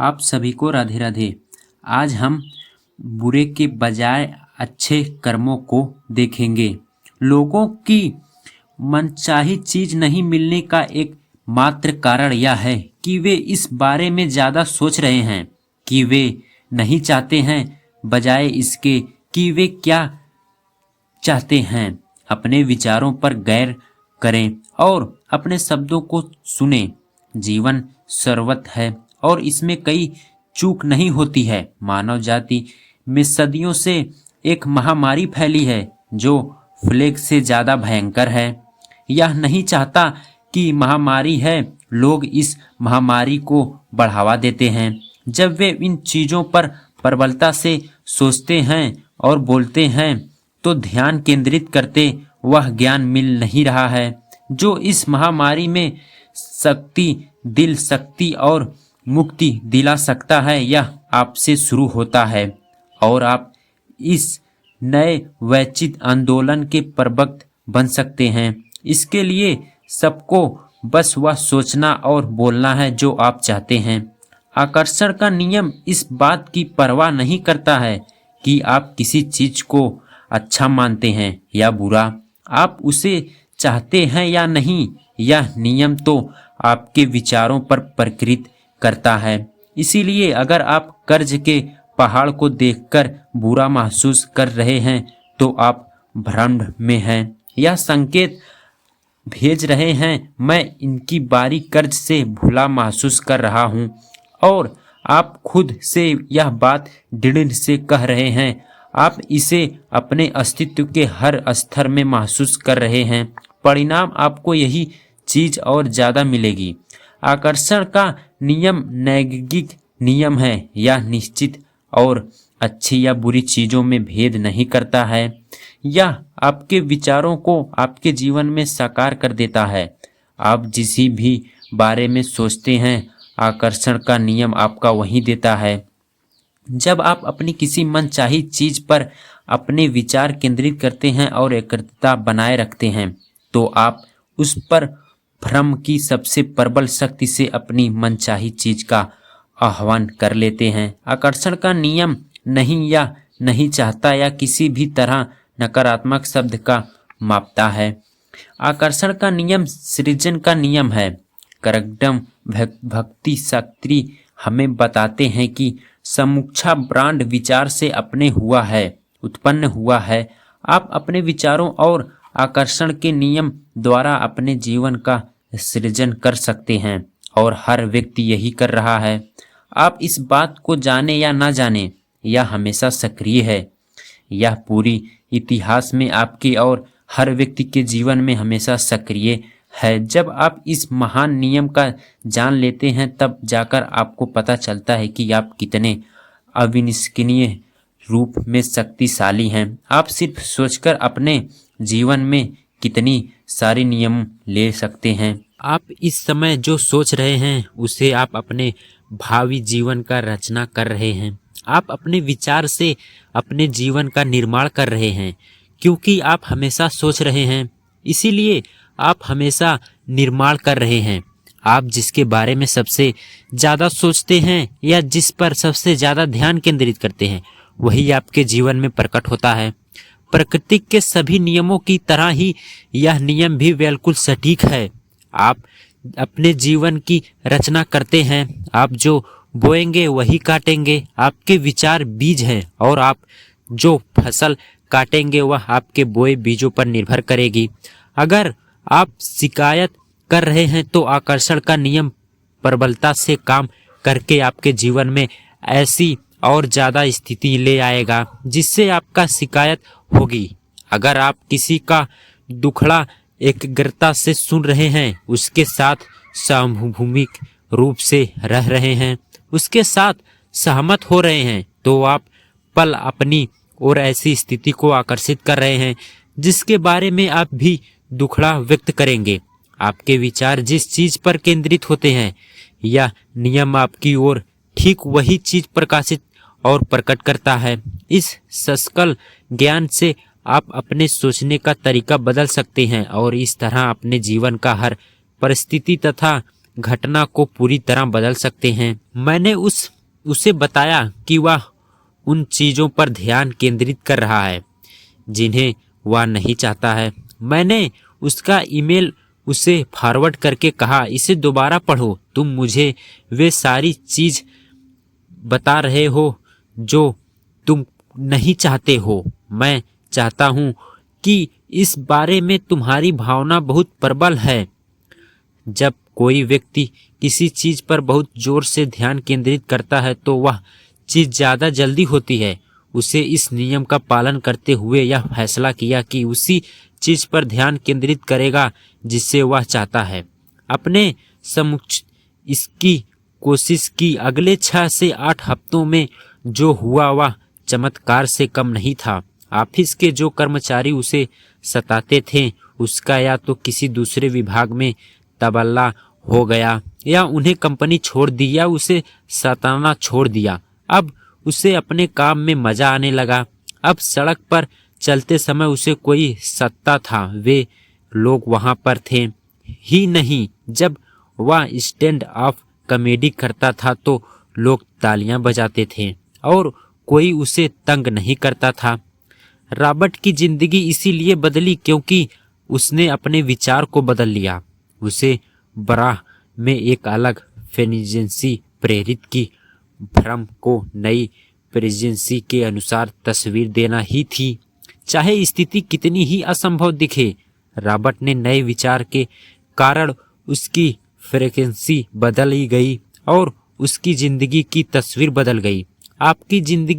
आप सभी को राधे राधे। आज हम बुरे के बजाय अच्छे कर्मों को देखेंगे। लोगों की मनचाही चीज नहीं मिलने का एक मात्र कारण यह है कि वे इस बारे में ज्यादा सोच रहे हैं कि वे नहीं चाहते हैं, बजाय इसके कि वे क्या चाहते हैं। अपने विचारों पर गौर करें और अपने शब्दों को सुने। जीवन सर्वत्र है और इसमें कई चूक नहीं होती है। मानव जाति में सदियों से एक महामारी फैली है जो प्लेग से ज्यादा भयंकर है। यह नहीं चाहता कि महामारी है, लोग इस महामारी को बढ़ावा देते हैं। जब वे इन चीजों पर प्रबलता से सोचते हैं और बोलते हैं तो ध्यान केंद्रित करते वह ज्ञान मिल नहीं रहा है जो इस महामारी में दिल शक्ति और मुक्ति दिला सकता है। यह आपसे शुरू होता है और आप इस नए वैश्विक आंदोलन के प्रवक्ता बन सकते हैं। इसके लिए सबको बस वह सोचना और बोलना है जो आप चाहते हैं। आकर्षण का नियम इस बात की परवाह नहीं करता है कि आप किसी चीज को अच्छा मानते हैं या बुरा, आप उसे चाहते हैं या नहीं। यह नियम तो आपके विचारों पर प्रकृत करता है। इसीलिए अगर आप कर्ज के पहाड़ को देखकर बुरा महसूस कर रहे हैं तो आप भ्रम में हैं। यह संकेत भेज रहे हैं मैं इनकी बारी कर्ज से भूला महसूस कर रहा हूं, और आप खुद से यह बात दृढ़ से कह रहे हैं। आप इसे अपने अस्तित्व के हर स्तर में महसूस कर रहे हैं। परिणाम आपको यही चीज और ज्यादा मिलेगी। आकर्षण का नियम नैतिक नियम है। यह निश्चित और अच्छी या बुरी चीजों में भेद नहीं करता है। यह आपके विचारों को आपके जीवन में साकार कर देता है। आप जिस भी बारे में सोचते हैं, आकर्षण का नियम आपका वही देता है। जब आप अपनी किसी मनचाही चीज पर अपने विचार केंद्रित करते हैं और एकाग्रता बनाए रखते हैं तो आप उस पर भ्रम की सबसे प्रबल शक्ति से अपनी मनचाही चीज का आह्वान कर लेते हैं। आकर्षण का नियम नहीं या नहीं चाहता या किसी भी तरह नकारात्मक शब्द का मापता है। आकर्षण का नियम सृजन का नियम है। करगडम भक्ति शक्ति हमें बताते हैं कि समुच्चा ब्रांड विचार से उत्पन्न हुआ है। आप अपने विचारों और आकर्षण के नियम द्वारा अपने जीवन का सृजन कर सकते हैं और हर व्यक्ति यही कर रहा है। आप इस बात को जाने या ना जाने, यह हमेशा सक्रिय है। यह पूरी इतिहास में आपके और हर व्यक्ति के जीवन में हमेशा सक्रिय है। जब आप इस महान नियम का जान लेते हैं तब जाकर आपको पता चलता है कि आप कितने अविनिष्क्रिय रूप में शक्तिशाली हैं। आप सिर्फ सोचकर अपने जीवन में कितनी सारी नियम ले सकते हैं। आप इस समय जो सोच रहे हैं उसे आप अपने भावी जीवन का रचना कर रहे हैं। आप अपने विचार से अपने जीवन का निर्माण कर रहे हैं, क्योंकि आप हमेशा सोच रहे हैं, इसीलिए आप हमेशा निर्माण कर रहे हैं। आप जिसके बारे में सबसे ज्यादा सोचते हैं या जिस पर सबसे ज्यादा ध्यान केंद्रित करते हैं वही आपके जीवन में प्रकट होता है। प्रकृति के सभी नियमों की तरह ही यह नियम भी बिल्कुल सटीक है। आप अपने जीवन की रचना करते हैं। आप जो बोएंगे वही काटेंगे। आपके विचार बीज हैं और आप जो फसल काटेंगे वह आपके बोए बीजों पर निर्भर करेगी। अगर आप शिकायत कर रहे हैं तो आकर्षण का नियम प्रबलता से काम करके आपके जीवन में ऐसी और ज्यादा स्थिति ले आएगा जिससे आपका शिकायत होगी। अगर आप किसी का दुखड़ा एकाग्रता से सुन रहे हैं, उसके साथ सामूहिक रूप से रह रहे हैं, उसके साथ सहमत हो रहे हैं, तो आप पल अपनी और ऐसी स्थिति को आकर्षित कर रहे हैं जिसके बारे में आप भी दुखड़ा व्यक्त करेंगे। आपके विचार जिस चीज पर केंद्रित होते हैं, यह नियम आपकी ओर ठीक वही चीज प्रकाशित और प्रकट करता है। इस सस्कल ज्ञान से आप अपने सोचने का तरीका बदल सकते हैं और इस तरह अपने जीवन का हर परिस्थिति तथा घटना को पूरी तरह बदल सकते हैं। मैंने उसे बताया कि वह उन चीज़ों पर ध्यान केंद्रित कर रहा है जिन्हें वह नहीं चाहता है। मैंने उसका ईमेल उसे फॉरवर्ड करके कहा, इसे दोबारा पढ़ो, तुम मुझे वे सारी चीज़ बता रहे हो जो तुम नहीं चाहते हो। मैं चाहता हूँ कि इस बारे में तुम्हारी भावना बहुत प्रबल है। जब कोई व्यक्ति किसी चीज़ पर बहुत जोर से ध्यान केंद्रित करता है तो वह चीज़ ज़्यादा जल्दी होती है। उसे इस नियम का पालन करते हुए यह फैसला किया कि उसी चीज़ पर ध्यान केंद्रित करेगा जिसे वह चाहता है। अपने समक्ष इसकी कोशिश की। अगले 6 से 8 हफ्तों में जो हुआ वह चमत्कार से कम नहीं था। ऑफिस के जो कर्मचारी उसे सताते थे उसका या तो किसी दूसरे विभाग में तबादला हो गया या उन्हें कंपनी छोड़ दी या उसे सताना छोड़ दिया। अब उसे अपने काम में मजा आने लगा। अब सड़क पर चलते समय उसे कोई सत्ता था, वे लोग वहां पर थे ही नहीं। जब वह स्टैंड अप कॉमेडी करता था तो लोग तालियां बजाते थे और कोई उसे तंग नहीं करता था। रॉबर्ट की जिंदगी इसीलिए बदली क्योंकि उसने अपने विचार को बदल लिया। उसे बराह में एक अलग फेनिजेंसी प्रेरित की। भ्रम को नई प्रेजेंसी के अनुसार तस्वीर देना ही थी, चाहे स्थिति कितनी ही असंभव दिखे। रॉबर्ट ने नए विचार के कारण उसकी फ्रीक्वेंसी बदल गई और उसकी जिंदगी की तस्वीर बदल गई। आपकी जिंदगी